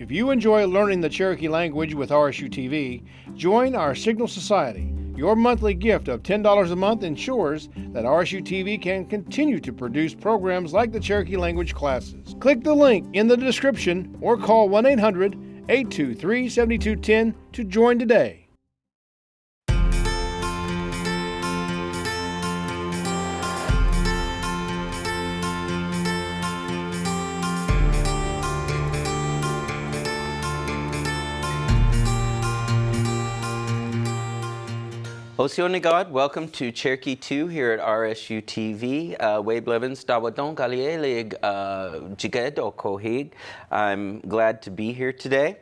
If you enjoy learning the Cherokee language with RSU TV, join our Signal Society. Your monthly gift of $10 a month ensures that RSU TV can continue to produce programs like the Cherokee language classes. Click the link in the description or call 1-800-823-7210 to join today. Osionigod, welcome to Cherokee 2 here at RSU TV. Wade Blevins, Dawadon Galielig Jigedo Kohig. I'm glad to be here today.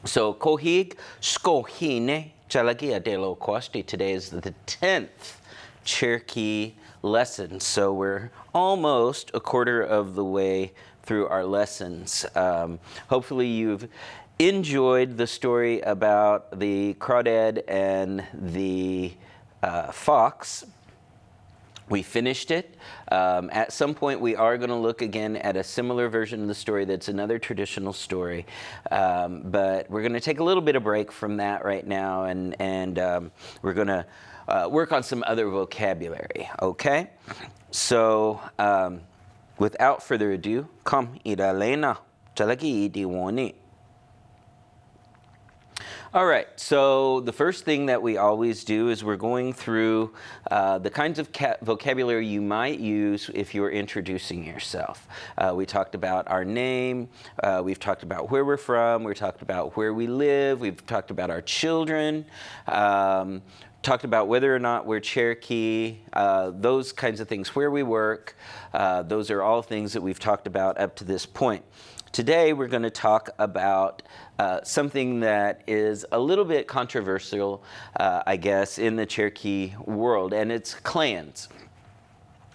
So Kohig Skohine Chalagia de lo Kosti. Today is the 10th Cherokee lesson. So we're almost a quarter of the way through our lessons. Hopefully you've enjoyed the story about the crawdad and the fox. We finished it. At some point, we are going to look again at a similar version of the story that's another traditional story. But we're going to take a little bit of break from that right now, and we're going to work on some other vocabulary, okay? So without further ado, come idalena chalagi idiwoni. All right, so the first thing that we always do is we're going through the kinds of vocabulary you might use if you're introducing yourself. We talked about our name, we've talked about where we're from, we've talked about where we live, we've talked about our children, talked about whether or not we're Cherokee, those kinds of things, where we work. Those are all things that we've talked about up to this point. Today we're going to talk about something that is a little bit controversial, I guess, in the Cherokee world, and it's clans.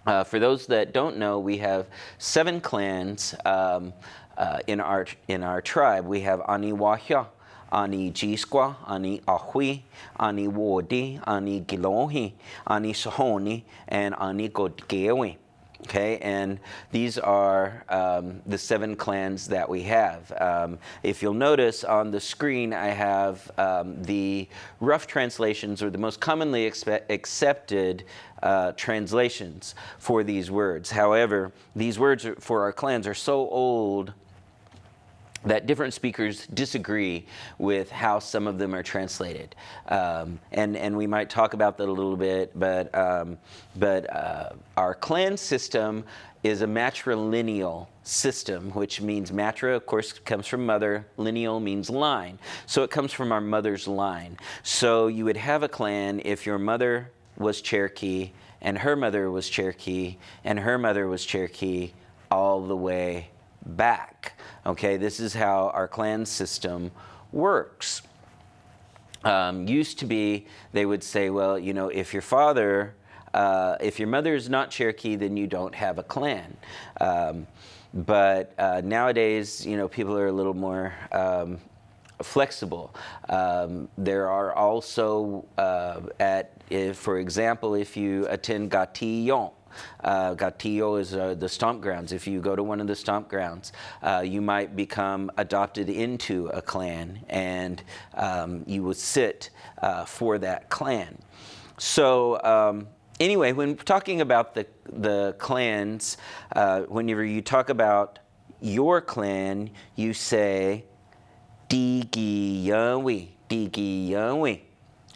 For those that don't know, we have 7 clans in our tribe. We have Ani Wahya, Ani Jisqua, Ani Ahui, Ani Wodi, Ani Gilohi, Ani Sahoni, and Ani Godgewi. Okay, and these are the 7 clans that we have. If you'll notice on the screen, I have the rough translations, or the most commonly accepted translations for these words. However, these words for our clans are so old that different speakers disagree with how some of them are translated. And we might talk about that a little bit, but our clan system is a matrilineal system, which means matra, of course, comes from mother, lineal means line. So it comes from our mother's line. So you would have a clan if your mother was Cherokee, and her mother was Cherokee, and her mother was Cherokee, all the way back. Okay, this is how our clan system works. Used to be, they would say, well, you know, if your mother is not Cherokee, then you don't have a clan. But nowadays, you know, people are a little more flexible. There are also, for example, if you attend Gatillon, Gatillo is the stomp grounds. If you go to one of the stomp grounds, you might become adopted into a clan, and you would sit for that clan. So anyway, when talking about the clans, whenever you talk about your clan, you say Digi Yanwi, Digi Yanwi.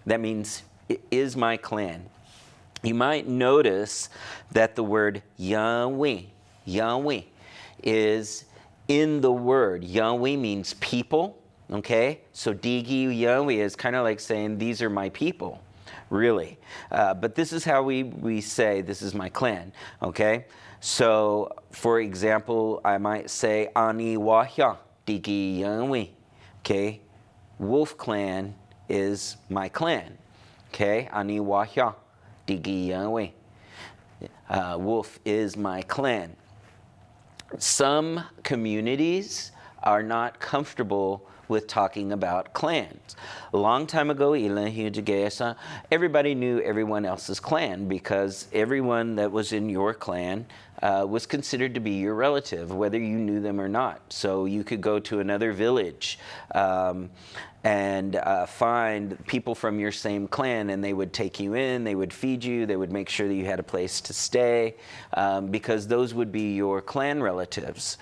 That means it is my clan. You might notice that the word Yahweh, Yahweh, is in the word. Yahweh means people, okay? So Digi Yahweh is kind of like saying, these are my people, really. But this is how we say, this is my clan, okay? So, for example, I might say, Ani Wahya, Digi Yahweh, okay? Wolf clan is my clan, okay? Ani Wahya. Digi Yahweh. Wolf is my clan. Some communities are not comfortable with talking about clans. A long time ago, everybody knew everyone else's clan because everyone that was in your clan was considered to be your relative, whether you knew them or not. So you could go to another village and find people from your same clan, and they would take you in, they would feed you, they would make sure that you had a place to stay, because those would be your clan relatives.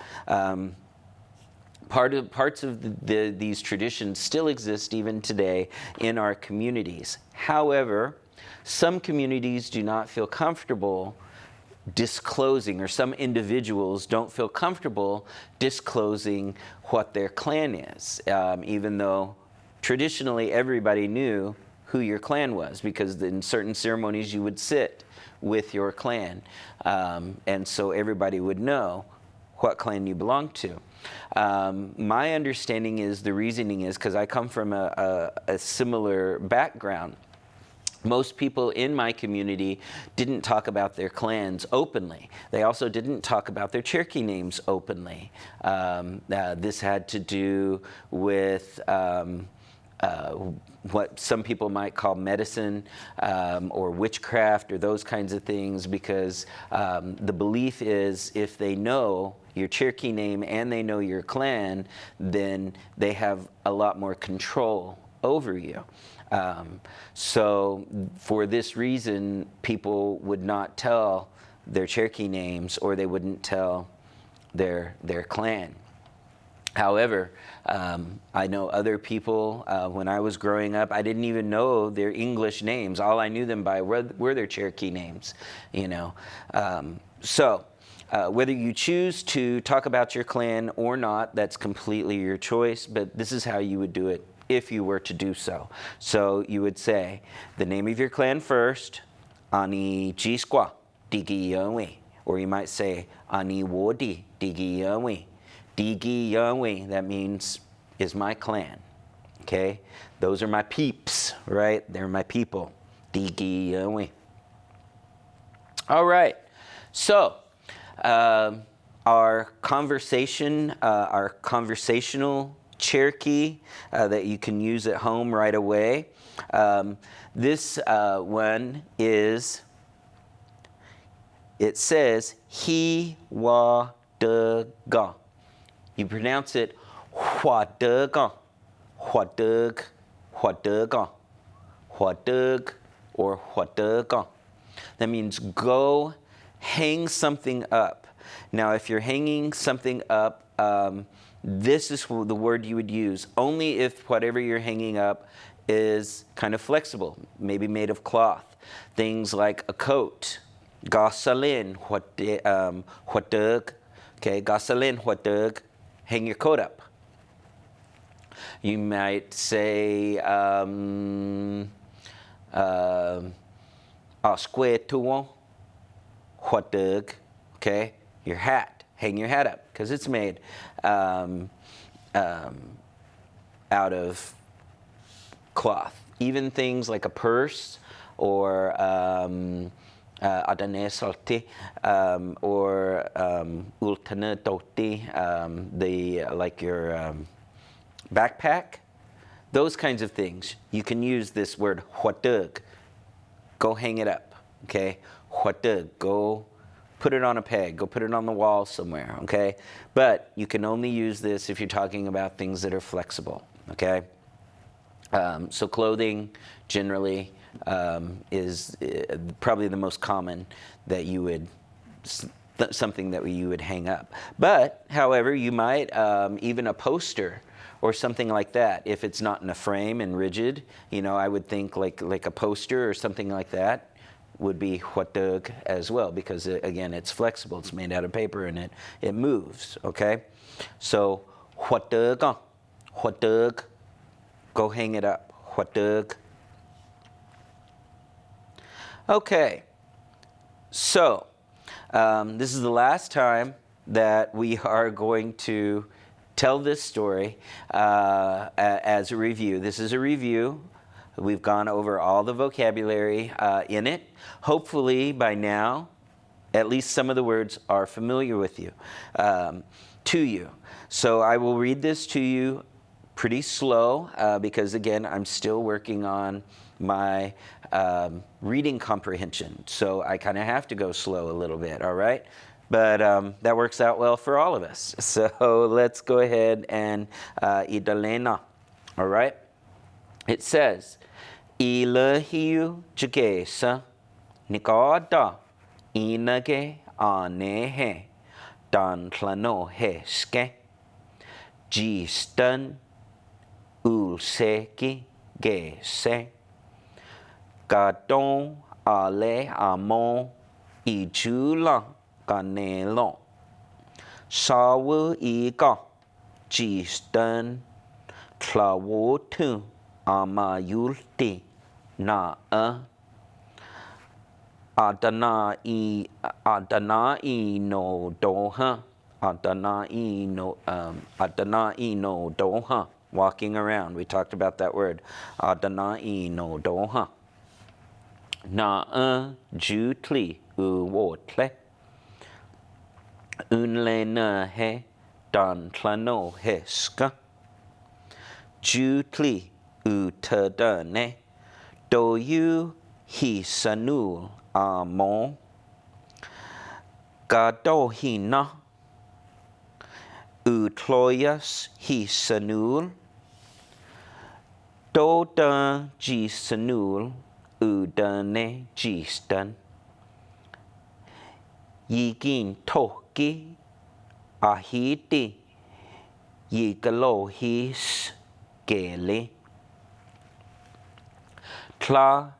Parts of these traditions still exist even today in our communities. However, some communities do not feel comfortable disclosing, or some individuals don't feel comfortable disclosing what their clan is, even though traditionally everybody knew who your clan was, because in certain ceremonies you would sit with your clan, and so everybody would know what clan you belonged to. My understanding is, the reasoning is because I come from a similar background. Most people in my community didn't talk about their clans openly. They also didn't talk about their Cherokee names openly. This had to do with what some people might call medicine or witchcraft or those kinds of things, because the belief is if they know your Cherokee name and they know your clan, then they have a lot more control over you. So for this reason, people would not tell their Cherokee names, or they wouldn't tell their clan. However, I know other people, when I was growing up, I didn't even know their English names. All I knew them by were their Cherokee names, you know. Whether you choose to talk about your clan or not, that's completely your choice, but this is how you would do it if you were to do so. So you would say the name of your clan first, Ani Jisqua, Digi Yonwi. Or you might say Ani Wodi, Digi Yonwi. Digi Yonwi, that means is my clan. Okay? Those are my peeps, right? They're my people. Digi Yonwi. All right. So, our conversational Cherokee that you can use at home right away. This one is, it says, he wa de ga. You pronounce it hua de ga, hua de ga, hua de ga, hua de ga, or hua de ga. That means go hang something up. Now, if you're hanging something up, this is the word you would use only if whatever you're hanging up is kind of flexible, maybe made of cloth. Things like a coat, gasolin, huatug, okay, gasolin, huatug, hang your coat up. You might say, asquetuon, huatug, okay, your hat, hang your hat up, because it's made out of cloth. Even things like a purse or adanesalti or ultanatoti, like your backpack, those kinds of things. You can use this word huatug. Go hang it up, okay? Huatug, go put it on a peg, go put it on the wall somewhere, okay? But you can only use this if you're talking about things that are flexible, okay? So clothing generally is probably the most common that you would, something that you would hang up. But, however, you might, even a poster or something like that, if it's not in a frame and rigid, you know, I would think like a poster or something like that would be huatug as well, because again, it's flexible, it's made out of paper, and it moves, okay? So huatug, huatug, go hang it up, huatug. Okay, so this is the last time that we are going to tell this story as a review. This is a review. We've gone over all the vocabulary in it. Hopefully by now, at least some of the words are familiar with you. to you. So I will read this to you pretty slow because, again, I'm still working on my reading comprehension. So I kind of have to go slow a little bit, all right? But that works out well for all of us. So let's go ahead and idalena, all right? It says, Ilahiu jagesa nikada inage anehe dan klano heske jistan ulseki gese gadon ale amon ijula ganelo sawu iga jistan tlawotu amayulti na Adonai no doha. Adonai no doha. Walking around. We talked about that word. Adonai no doha. Na jutli uwotle. Unle he dan klano heska. Jutli utadane. Do you hisanul amon. Gadohina. Utloyas hisanul. Doda jisanul. Udane jistan. Yigin toki. Ahiti. Yigalohis gele. Tla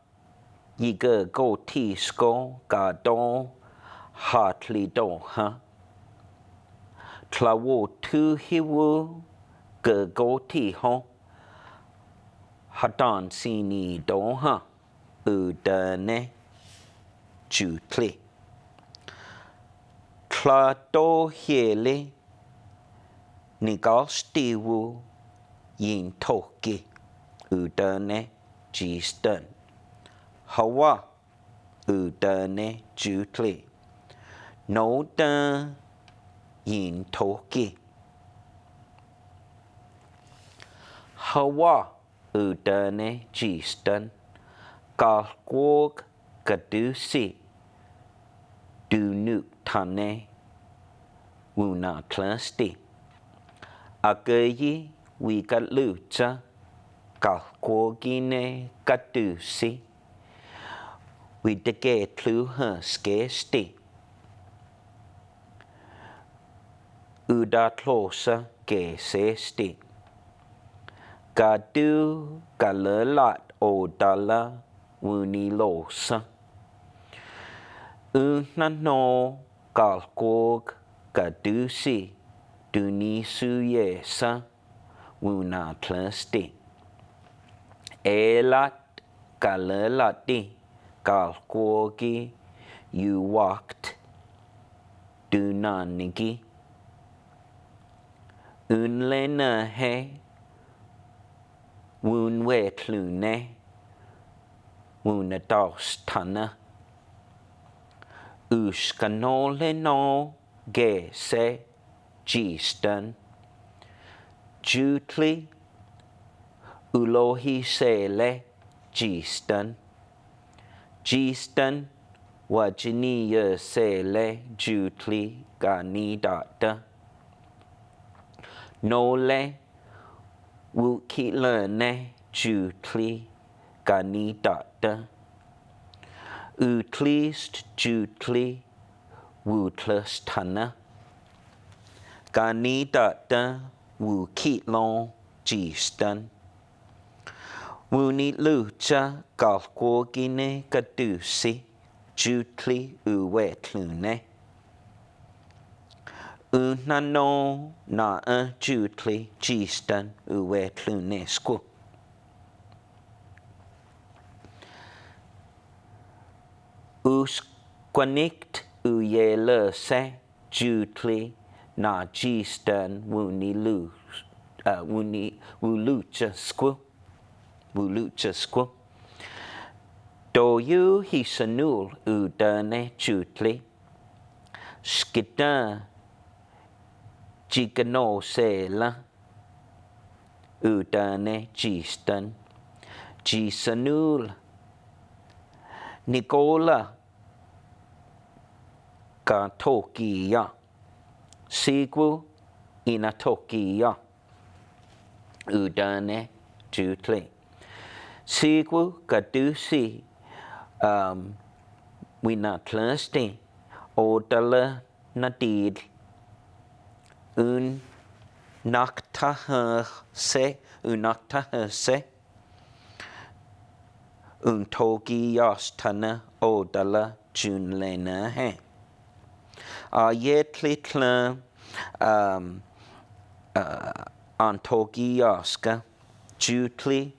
yiga go tisko gadon hatli doha. Tlawo tu hiwu go tiho. Hadan sini doha. Udane jutli. Tla do hele. Nigal stiwu yin toki. Udane jistan. Hawa udane jutli. No da yin toki. Hawa udane jistan. Galkwog gadusi. Dunuk tane. Wuna tlasti. Agayi wigalucha. Galkwogine gadusi. Widage tluha skesti. Udatlosa gesesti. Gadu galelat odala wunilosa. Unano galkog gadusi. Dunisuyesa wunatlasti. Elat galelati. Galkwogi, you walked, dunanigi. Unlena he, wunwetlune, wunadostana. Uskanole no gese, jistan. Jutli, ulohi sele, jistan. Jistan wajiniya sele jutli ganidata. Nole wukilene jutli ganidata. Utlist jutli wutlastana. Ganidata wukitlon jistan. Wuni lucha galkwogine gadusi. Jutli uwetlune. Unano na jutli jistan uwetlunesku. Usquanict uyelese jutli na jistan wulucha sku. Wulucha sku. Do you hisanul udane jutli. Skita Chicano sela. Udane gistan. Gisanul. Nicola. Katokia. Sigwu inatokia. Udane jutli. Sigwu kadusi. Winatlasti. Odala nadid. Un naktahse. Unaktahse. Un togi yastana. Odala junlena he. Yetlitla Antogiaska, Jutli,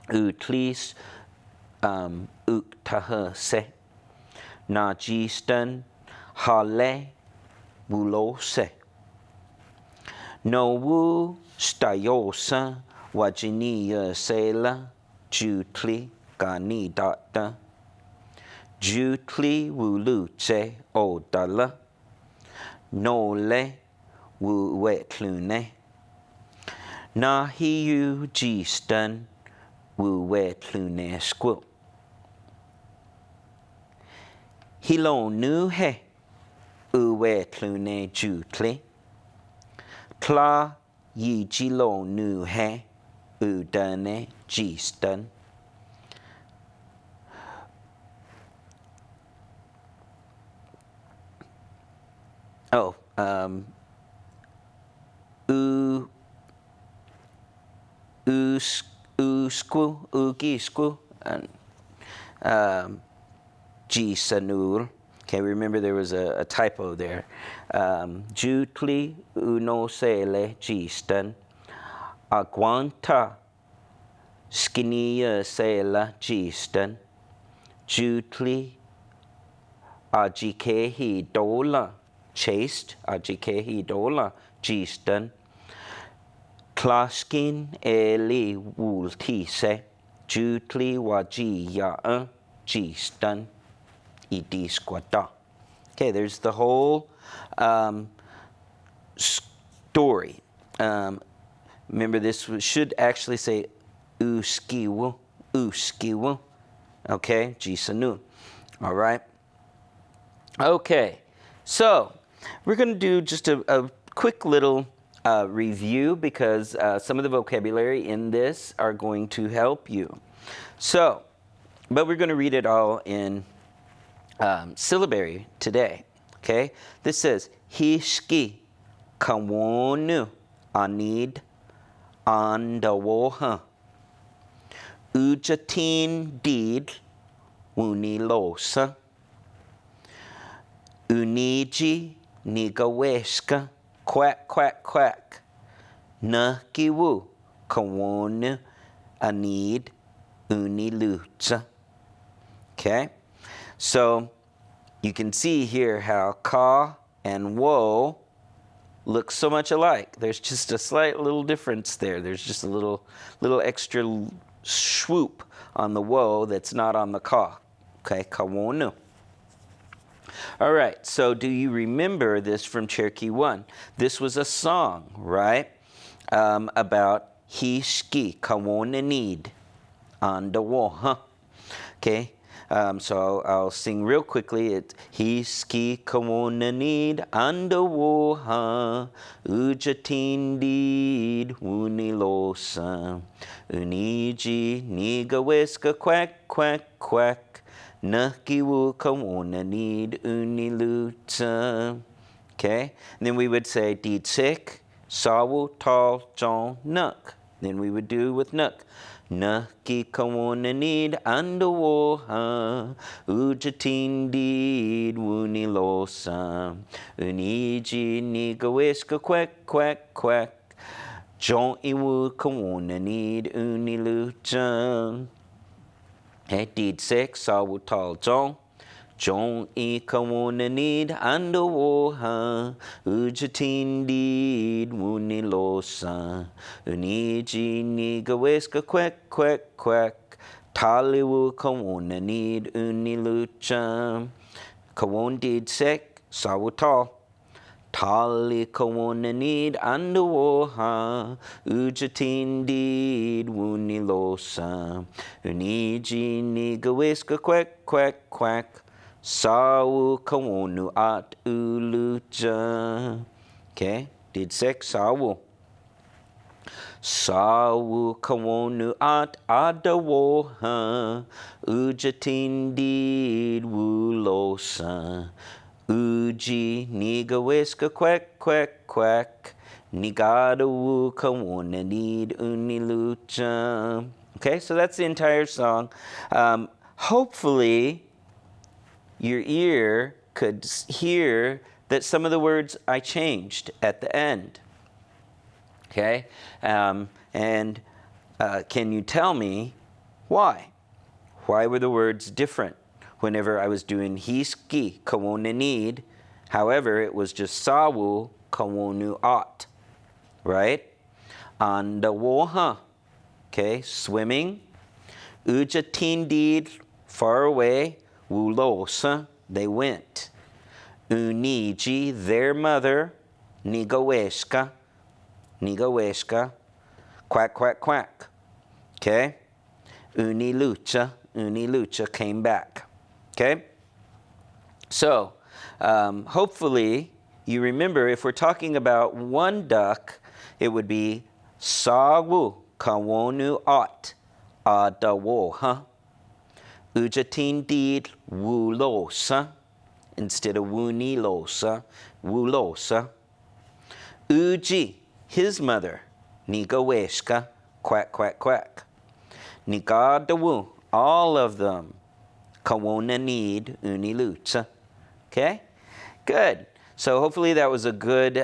Utlis, Uktahse, Najistan, Hale, Wulose, Nowu, Stayosa, Wajinia Sela, Jutli, Ganidata, Jutli Wulutse, Odala, Nole, Wuwetlune, Nahiu Gistan, Wuwetlune Squil. Hilo Nuhe, Uwetlune Jutli, Tla Yijilo Nuhe, Udane Gistan. Oh, Ugisku, and Gisanul. Okay, remember there was a typo there. Jutli unosele gistan. Aguanta skinia sela gistan. Jutli ajikehi dola. Chaste, ajikehi dola, gistan. Klaskin eli wultise, jutli wajiya, gistan, idisquata. Okay, there's the whole story. Remember, this should actually say uskiwu, uskiwu. Okay, gisanu. All right. Okay, so we're going to do just a quick little review because some of the vocabulary in this are going to help you. So, but we're going to read it all in syllabary today. Okay, this says hishki kawonu anid andawoha ujatin did unilosa uniji nigaweska quack quack quack nakiwu kawonu anid unilutsa. Okay, so you can see here how ka and wo look so much alike. There's just a slight little difference there. There's just a little extra swoop on the wo that's not on the ka. Okay, kawonu. All right, so do you remember this from Cherokee 1? This was a song, right, about hishki kawonu need on the wo, huh? Okay, so I'll sing real quickly. It's hishki kawonu need on the wo, huh? Ujatin did unilosa uniji nigaweska quack quack quack. Nakiwu kawona need uniluta. Okay, and then we would say did sick, sawu tall jon nuk. Then we would do with nuk. Naki kawona need andawoha ujatin did wunilosa uniji nigaweska quack quack quack. Jon iwu kawona need uniluta. Okay, did six, sawu tall jong. Jong e kawona need andawoha. Ujatin did wunilosa. Uniji nigaweska quack quack quack. Taliwu kawona need unilucha. Kawon did sek, sawu tall. Tali kawana need andawoha, ujatindid wunilosa, uniji nigawiska quack quack quack, sawu kawonu at uluja. Okay, did six sawu. Sawu kawonu at adawoha, ujatindid wulosa. Uji nigawiska quack quack quack, nigada wu kawona need unilucha. Okay, so that's the entire song. Hopefully, your ear could hear that some of the words I changed at the end. Okay, and can you tell me why? Why were the words different whenever I was doing hiski kawona need? However, it was just sawu kawonu at, right? Andawoha, okay, swimming. Ujatindid, far away. Wulosa, they went. Uniji, their mother. Nigaweshka, nigaweshka. Quack, quack, quack. Okay? Unilucha, unilucha came back. Okay? So, hopefully, you remember if we're talking about one duck, it would be sawu kawonu at adawoha. Ujatindid wulosa instead of wunilosa, wulosa. Uji, his mother, nigaweshka, quack, quack, quack. Nigadawu, all of them, kawona need, unilucha. Okay? Good. So hopefully that was a good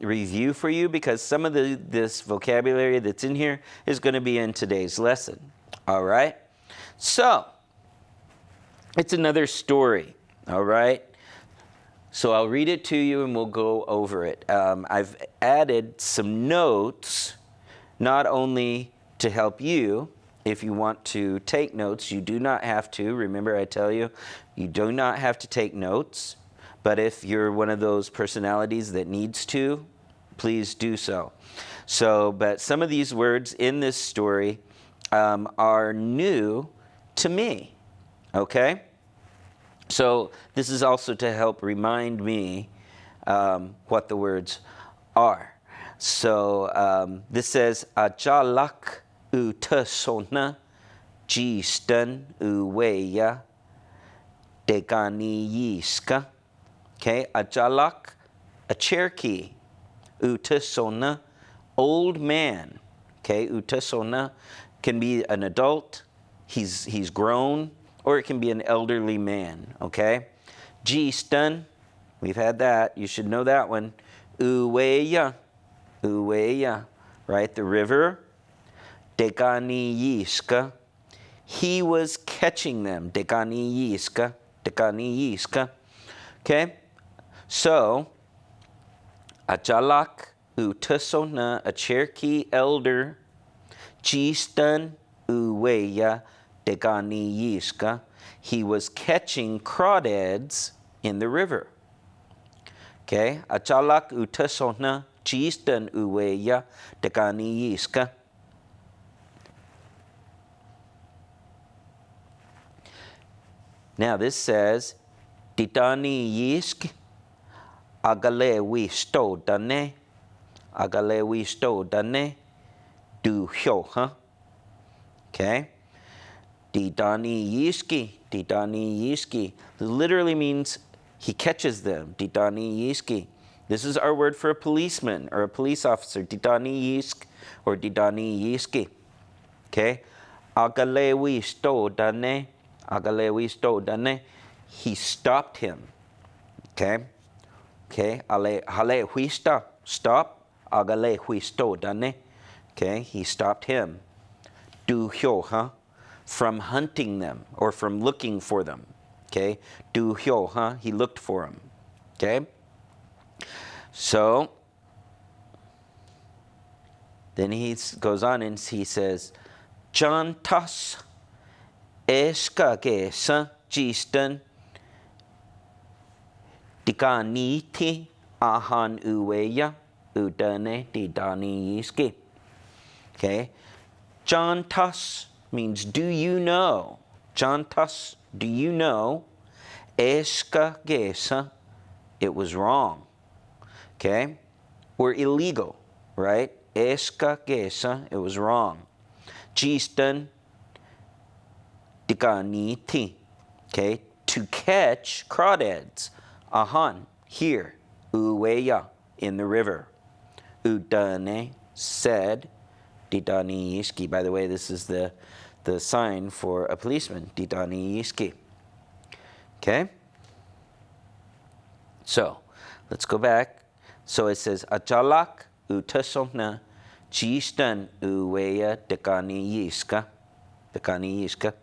review for you, because some of this vocabulary that's in here is going to be in today's lesson. All right? So, it's another story. All right? So I'll read it to you and we'll go over it. I've added some notes, not only to help you. If you want to take notes, you do not have to. Remember, I tell you, you do not have to take notes. But if you're one of those personalities that needs to, please do so. But some of these words in this story are new to me, okay? So this is also to help remind me what the words are. So this says, ajalak utasona jistan uweya degani yiska. Okay, ajalak, a Cherokee. Utasona, old man. Okay, utasona can be an adult, he's grown, or it can be an elderly man. Okay, jistan, we've had that, you should know that one. Uweya, uweya, right, the river. Degani yiska, he was catching them. Degani yiska, degani yiska. Okay, so ajalak utasona, a Cherokee elder, jistan uweya degani yiska, he was catching crawdads in the river. Okay, ajalak utasona jistan uweya degani yiska. Now this says, Didani yisk agale wisto dane, agale wisto dane, du hyo, huh? Okay? Didani yiski literally means he catches them. Didani yiski. This is our word for a policeman or a police officer. Didani yisk or didani yiski. Okay? Agale wisto dane, agale wisto dane. He stopped him. Okay? Okay? Hale huista, stop. Agale huisto dane. Okay? He stopped him. Du hyo, huh? From hunting them or from looking for them. Okay? Du hyo, huh? He looked for them. Okay? So, then he goes on and he says, Jantas eskagesa jistan dikaniti ahan uweya udane didani yiski. Okay? Jantas means do you know? Jantas, do you know? Eska gesa, it was wrong. Okay? Or illegal, right? Eska gesa, it was wrong. Gistan diganiti. Okay? To catch crawdads. Ahan, here. Uweya, in the river. Udane, said. Didani yiski. By the way, this is the sign for a policeman. Didani yiski. Okay? So, let's go back. So it says, Ajalak utasomna chistan uweya dekani yiska. Dekani yiska.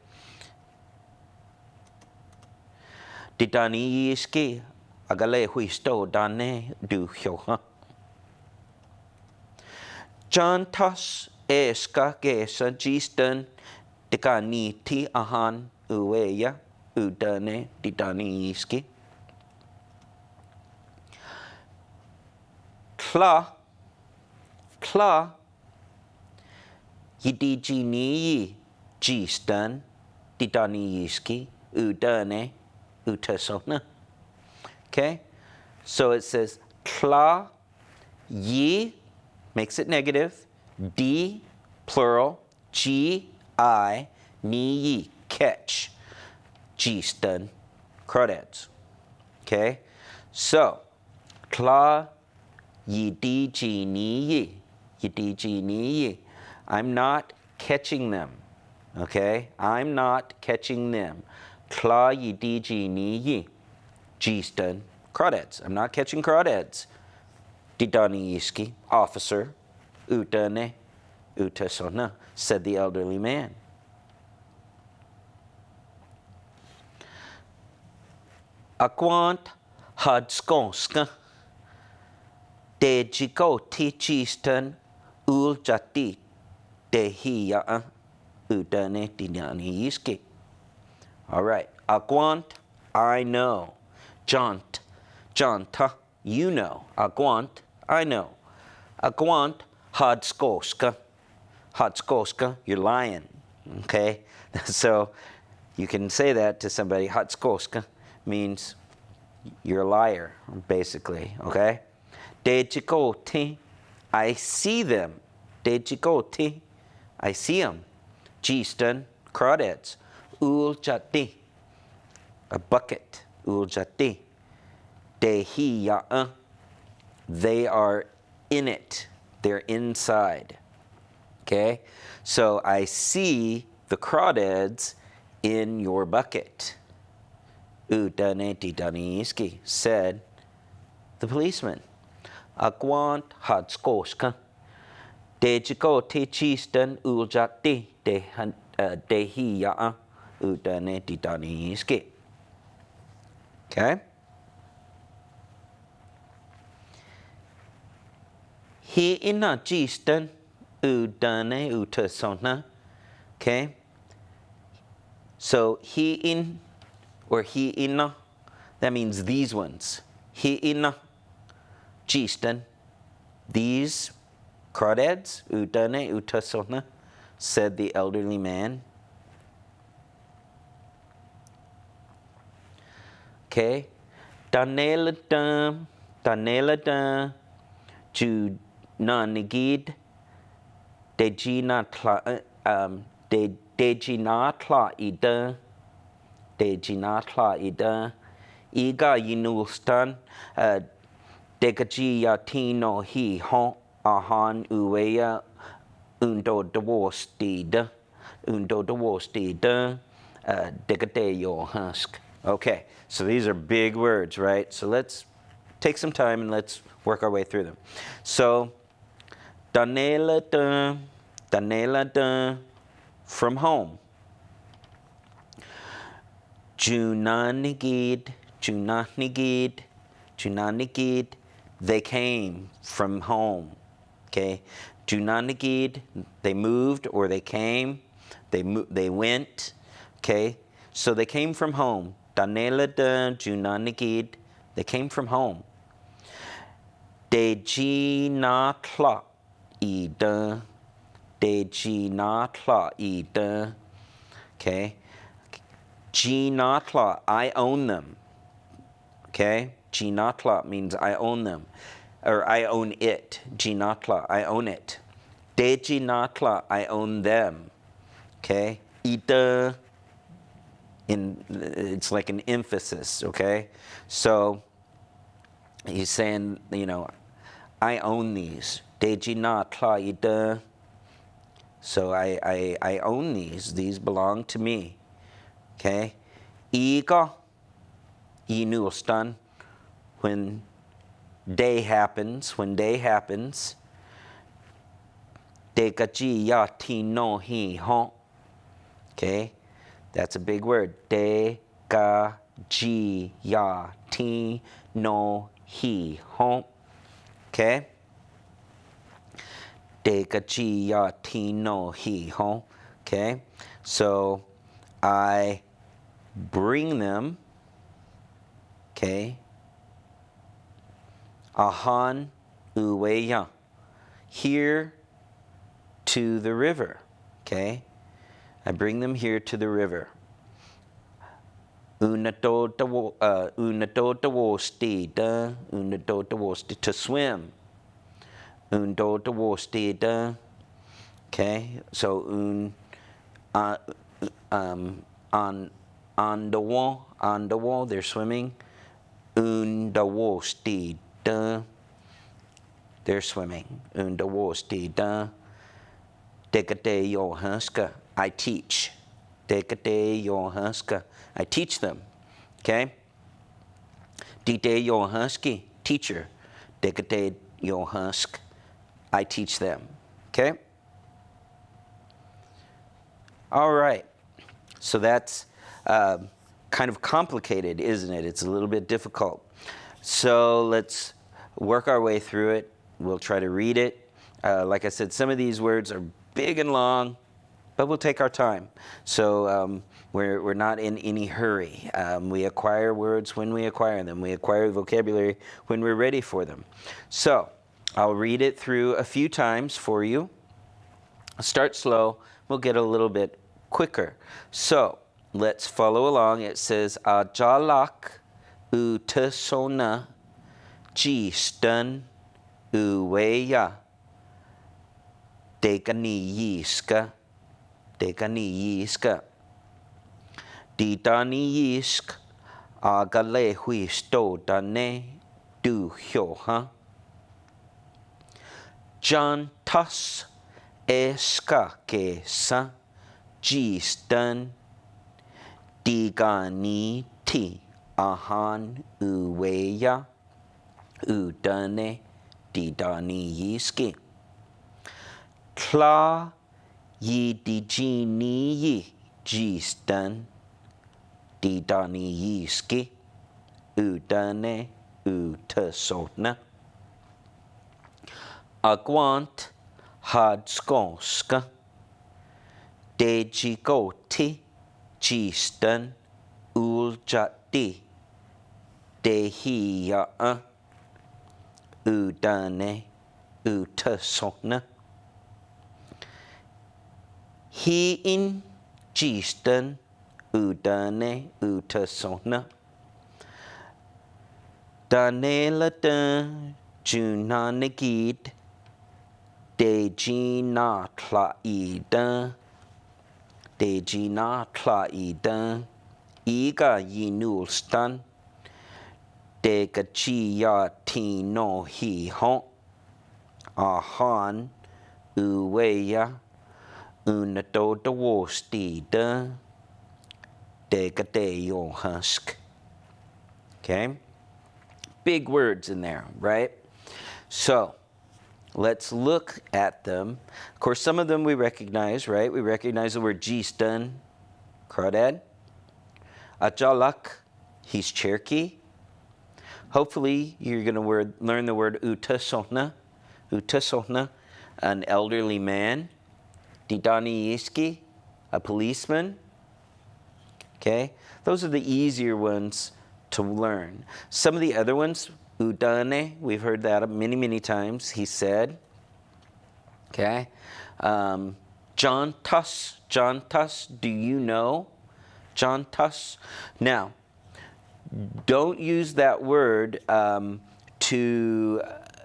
Didani yiski. Agale huisto dane du hyoha. Jantas eska gesa jistan dekani ti ahan uweya udane didani yiski. Kla yidijini jistan didani yiski udane utasona. Okay? So it says kla yi makes it negative. D plural. G I ni yi catch. Jistan crawdads. Okay? So kla yidijini. I'm not catching them. Okay? I'm not catching them. Kla yidijini. Jistan crawdads. I'm not catching crawdads. Didani yiski, officer. Utane, utasona, said the elderly man. Akwant hadskonska. Dejiko tichistan uljati dehiya udane didani yiski. All right. Akwant, I know. Janta, you know. Akwant, I know. Akwant hadskoska. Hadskoska, you're lying. Okay? So you can say that to somebody. Hadskoska means you're a liar, basically. Okay? Dejikoti, I see them. Dejikoti, I see them. Jistan, crawdads. Uljati, a bucket. Uljati. Dehiya, they are in it. They're inside. Okay? So I see the crawdads in your bucket. Udane didaniski, said the policeman. Akwant hadskoska. Dejiko te chistan uljati dehiya udane didaniski. Okay? He ina jistan udane utasona. Okay? So he in or he ina, that means these ones. He ina jistan, these crawdads, udane utasona, said the elderly man. Okay? Daneladam, Junanigid, Dejinatla ida, Iga yinulstan, Degajiyatino hi hon ahan uweya undo dewostida, degadeyo husk. Okay, so these are big words, right? So let's take some time and let's work our way through them. So, danela from home. Junanigid, they came from home. Okay, Junanigid, they moved or they came, they went. Okay, so they came from home. Danela Junanigid, they came from home. De G na tla I de. De G na tla I de. Okay. G na tla, I own them. Okay. G na tla means I own them. Or I own it. G na tla, I own it. De G na tla, I own them. Okay. I de. It's like an emphasis, okay? So he's saying, you know, I own these. Deji na tla ida. So I own these. These belong to me. Okay? Iga. Inulstan. When day happens. Dekaji ya ti no hi hon. Okay? That's a big word. Dekaji ya ti no hi hon. Okay? Dekaji ya ti no hi hon. Okay? So I bring them. Okay? Ahan uweya. Here to the river. Okay? I bring them here to the river. To swim. Okay, so on the wall, they're swimming. They're swimming. Dekate yohanska. I teach. Dekate yohanska. I teach them. Okay? Dite yohanski. Teacher. Dekate yohansk. I teach them. Okay? All right. So that's kind of complicated, isn't it? It's a little bit difficult. So let's work our way through it. We'll try to read it. Like I said, some of these words are big and long, but we'll take our time. So we're not in any hurry. We acquire words when we acquire them. We acquire vocabulary when we're ready for them. So I'll read it through a few times for you. Start slow. We'll get a little bit quicker. So let's follow along. It says, Ajalak utasona jistan uweya dekaniyiska didaniyisk agalehuisto dane du hyoha jantas eska kesa jistan digani ti ahan uweya udane didani yiski kla yi dijini yi jistan didani yiski udane utasotna agwant hadskonska dejigoti jistan uljati dehiya udane utasona hiin jistan udane utasona danelatan junanagid dejina tlaida iga yinulstan dekachiya tino hi hon ahan uweya unadodawostida dekadeyo husk. Okay? Big words in there, right? So let's look at them. Of course, some of them we recognize, right? We recognize the word jistan, crawdad. Ajalak, he's Cherokee. Hopefully, you're going to learn the word utasona, an elderly man. Didani Yiski, a policeman. Okay, those are the easier ones to learn. Some of the other ones Udane, we've heard that many, many times. He said. Okay. Jantas, do you know? Jantas. Now, don't use that word to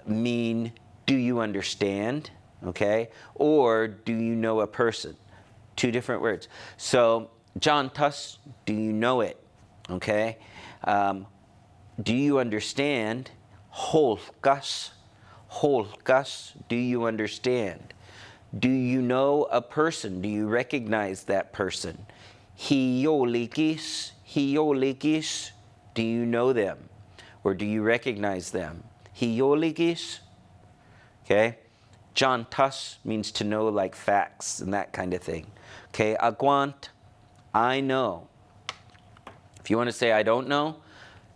mean do you understand, okay? Or do you know a person? Two different words. So, jantas, do you know it? Okay? Do you understand? Holkas, do you understand? Do you know a person? Do you recognize that person? Hiolikis, do you know them? Or do you recognize them? Hiolikis, okay? Jantas means to know, like facts and that kind of thing. Okay, aguant, I know. If you want to say I don't know,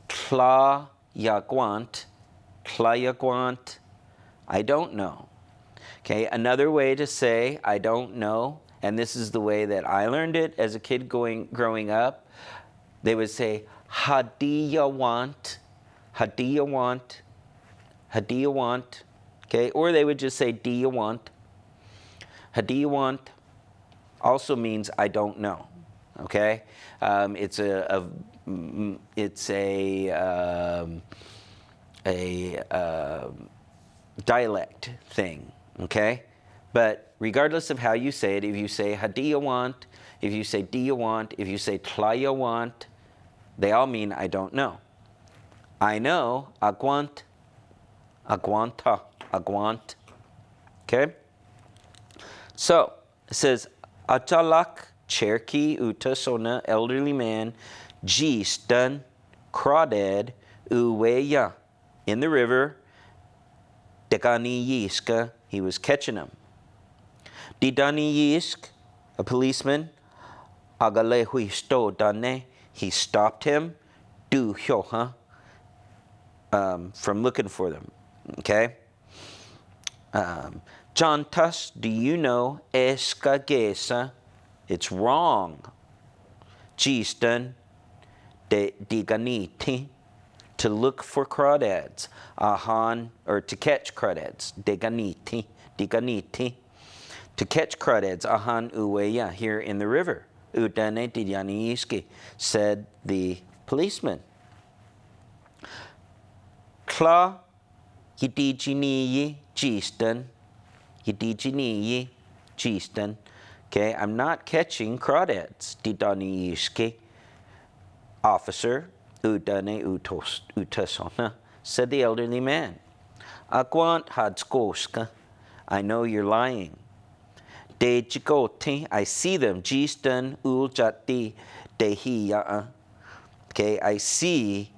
tla yaguant, I don't know. Okay, another way to say I don't know, and this is the way that I learned it as a kid growing up, they would say, hadiya want, okay, or they would just say, do you want? Hadiya want also means I don't know, okay? It's a dialect thing, okay? But regardless of how you say it, if you say hadiya want, if you say diya want, if you say tlaya want, they all mean I don't know. I know, aguant, okay? So, it says, Achalak, Cherokee, Utasona, elderly man, Jistan, Crawdad, Uweya, in the river, Dekani Yiska, he was catching them. Didani Yisk, a policeman, Agale Huisto Dane, he stopped him, Du Hyoha, from looking for them, okay? Jantas, do you know, Eskagesa, it's wrong. Jistan, Diganiti, to look for crawdads. Ahan, or to catch crawdads. Diganiti, to catch crawdads. Ahan uweya, here in the river. Udane didyaniiski, said the policeman. Kla hidijiniyi jistan. Okay, I'm not catching crawdads. Didaniiski, officer, udane utasona, said the elderly man. Aguant hadskoska, I know you're lying. De jigoti, I see them. Jistan uljati dehiya. Okay, I see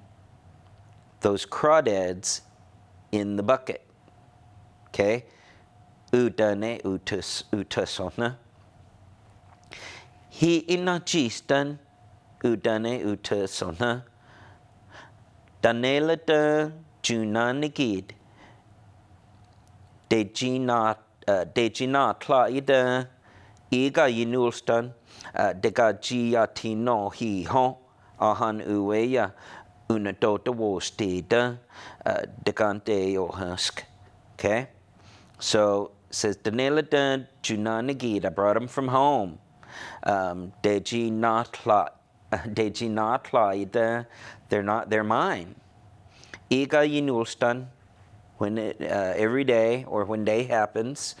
those crawdads in the bucket. Okay, udane utasona. He inajistan udane utasona. Danelata junanigid. Dejina tlaida iga yinulstan. Degajiyatino hi hon. Ahan uweya. Unadota wostida. Degante yohask. Okay? So it says Danelata junanigid. I brought him from home. Deji not tlaida. They're mine. Iga yinulstan, when every day or when day happens,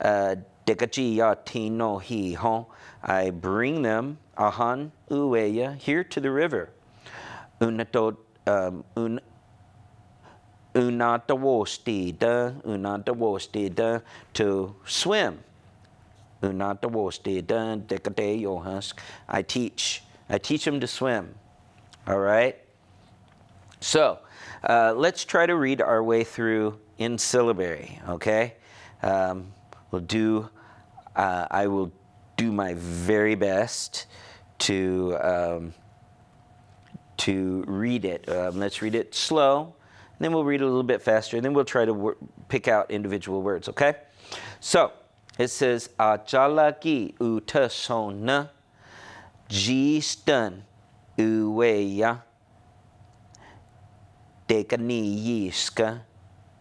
dekaji yatino hi hon, I bring them ahan uweya here to the river. Unatawostida to swim. Unatawostida dekade yohask. I teach them to swim. All right. So, let's try to read our way through in syllabary, okay? I will do my very best to read it. Let's read it slow, and then we'll read it a little bit faster, and then we'll try to pick out individual words, okay? So, it says, Ajalaki utasona jistan uweya. Dekaniyiska,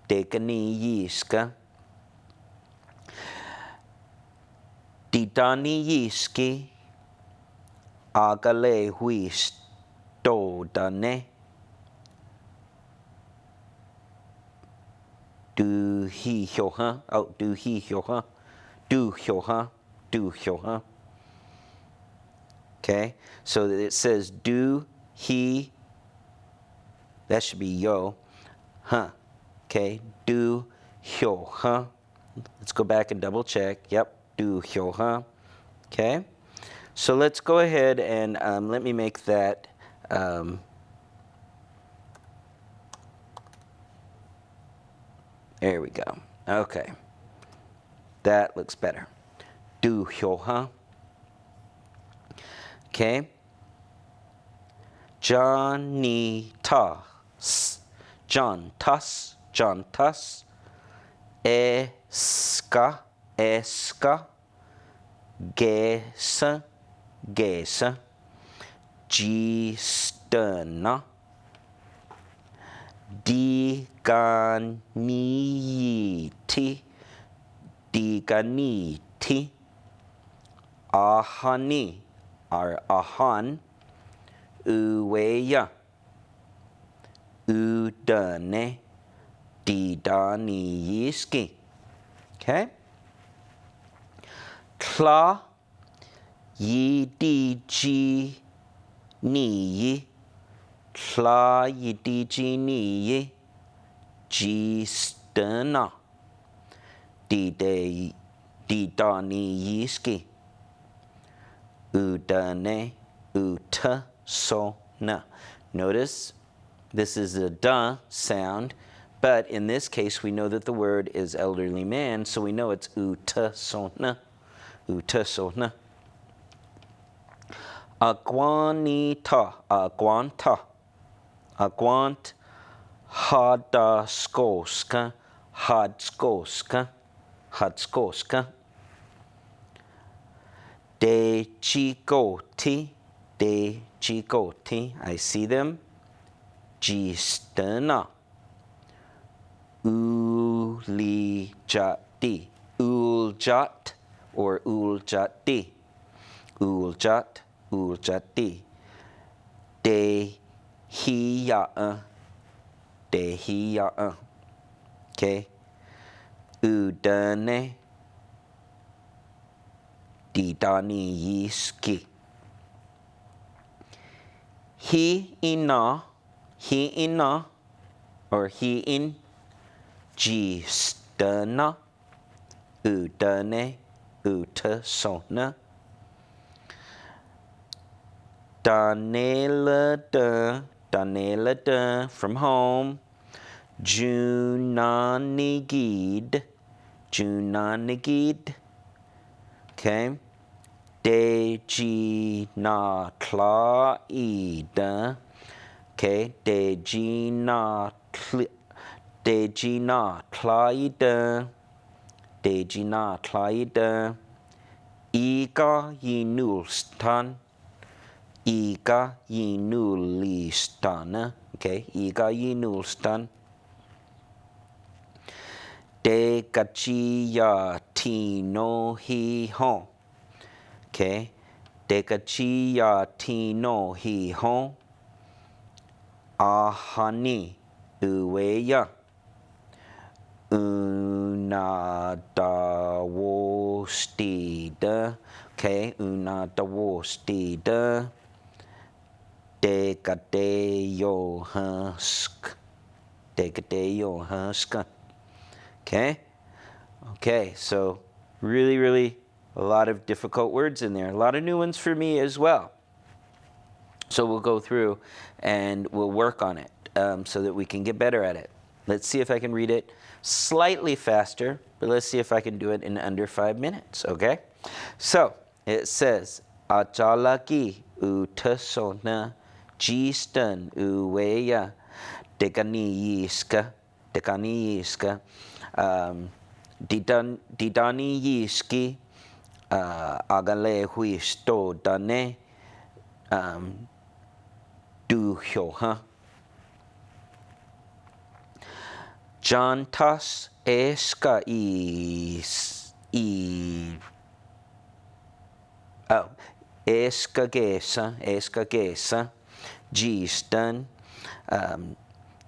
dekaniyiska. Didaniyiski, agale huistodane. Du hi hyoha, oh, du hi hyoha, du hyoha, du hyoha. Okay, so it says do, he, that should be yo, huh. Okay, do, hyo, huh. Let's go back and double check. Yep, do, hyo, huh. Okay, so let's go ahead and let me make that. There we go. Okay, that looks better. Do, hyo, huh. Okay. Janitas, jantas, jantas, eska, eska, gesa, gesa, gistana, diganiti, diganiti, ahani, or ahan, uweya, udane, didaniyiski. Okay? Kla, yidiji, niyi, kla, yidiji, niyi, jistana, didaniyiski, udane, uta, so, na. Notice this is a da sound, but in this case we know that the word is elderly man, so we know it's uta, so, na. Uta, so, na. Aguanita, aguanta, aguant, hadaskoska, hadskoska, hadskoska. De chigoti, de chigoti, I see them. Gistana. Ulijati, uljat or uljati, uljat, uljati. De hiya, de hiya. Okay. Udane. Didaniyiski. He ina, or he in, gistana, udane, utasona. Danelada, from home. Junanigid, junanigid. Okay. Dejina klaida. Okay. Dejina klaida. Dejina klaida. Iga yinulstan. Iga yinulistana. Okay. Iga yinulstan. De gachiya tino hi hon. Okay. De gachiya tino hi hon. Ahani uweya. Una dawostida. Okay. Una dawostida. De gadeyo husk. De gadeyo husk. Okay? Okay, so really a lot of difficult words in there. A lot of new ones for me as well. So we'll go through and we'll work on it so that we can get better at it. Let's see if I can read it slightly faster, but let's see if I can do it in under 5 minutes, okay? So it says, Ajalaki utasona jistan uweya deganiyiska, deganiyiska. Didani yiski agale huisto dane du hyoha. Jantas eska eskagesa gistan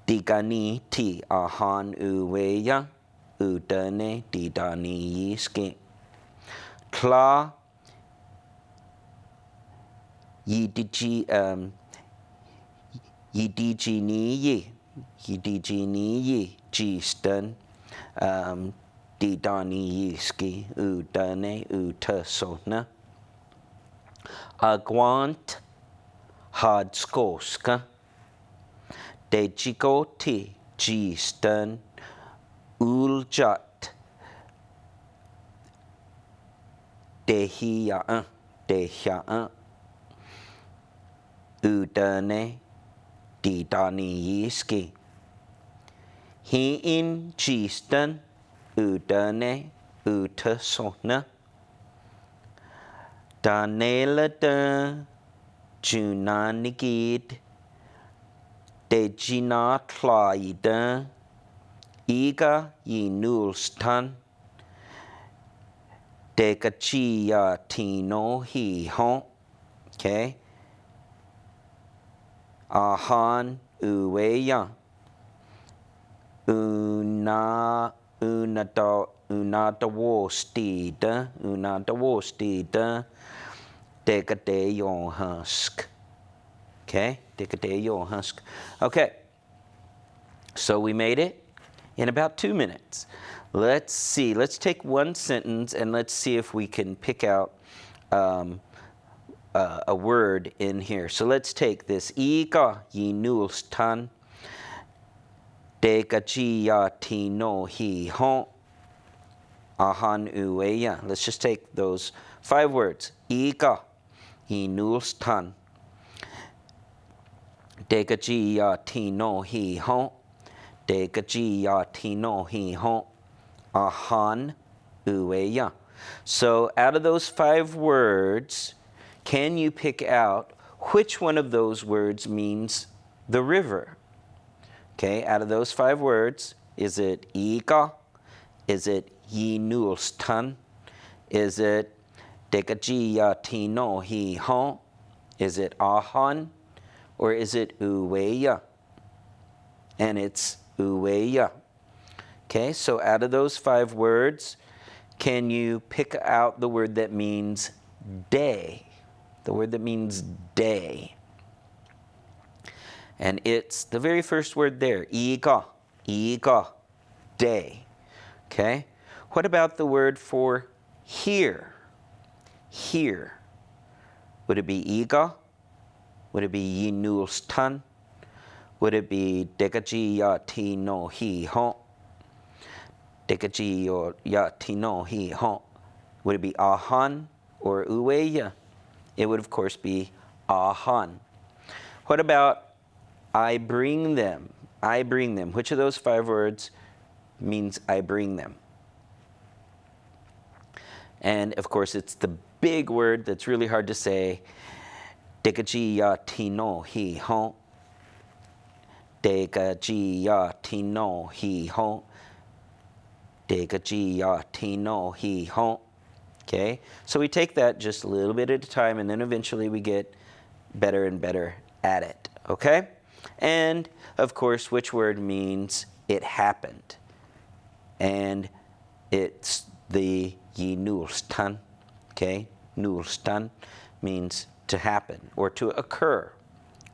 digani ti ahan uweya udane didani yiski kla yidijiniyi gistan didani yiski udane utasona agwant hadskoska dejigoti gistan uljat dehia udane didani yiski hiin gistan udane utasona danelada junanigid dejina tlaida iga yinulstan dekachia tino hihon. Okay. Ahan uweya unadawostida dekadeyon husk. Okay, dekadeyon husk. Okay, so we made it in about 2 minutes. Let's see, let's take one sentence and let's see if we can pick out a word in here. So let's take this. Iga yinulstan degajia tino hi hon ahan ueya. Let's just take those 5 words. Iga yinulstan degajia tino hi hon degajia tino hi hon ahan ueya. So out of those 5 words, can you pick out which one of those words means the river? Okay, out of those 5 words, is it Iga? Is it Yinulstan? Is it Dekajiya Tino Hi Hon? Is it Ahan? Or is it Uweya? And it's Uweya. Okay, so out of those 5 words, can you pick out the word that means day? The word that means day. And it's the very first word there, Iga, day. Okay? What about the word for here? Here. Would it be Iga? Would it be Yinulstan? Would it be Dekaji Yati no Hi Hon? Dekaji Yati no Hi Hon? Would it be Ahan or Uweya? It would, of course, be Ahan. What about I bring them? I bring them. Which of those 5 words means I bring them? And, of course, it's the big word that's really hard to say. Dekaji ya tino hi hon. Dekaji ya tino hi hon. Dekaji ya tino hi hon. Okay, so we take that just a little bit at a time, and then eventually we get better and better at it. Okay, and of course, which word means it happened? And it's the Yinulstan. Okay, Nulstan means to happen or to occur.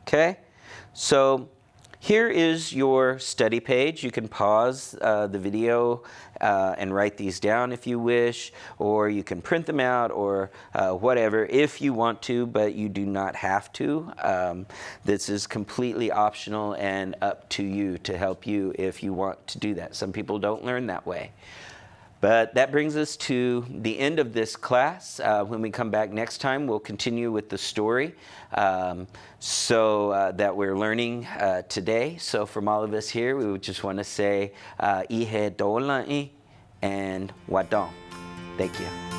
Okay, so here is your study page. You can pause the video and write these down if you wish, or you can print them out, or whatever if you want to, but you do not have to. This is completely optional and up to you to help you if you want to do that. Some people don't learn that way. But that brings us to the end of this class. When we come back next time, we'll continue with the story that we're learning today. So from all of us here, we would just want to say Ihe Dolai and Wadong. Thank you.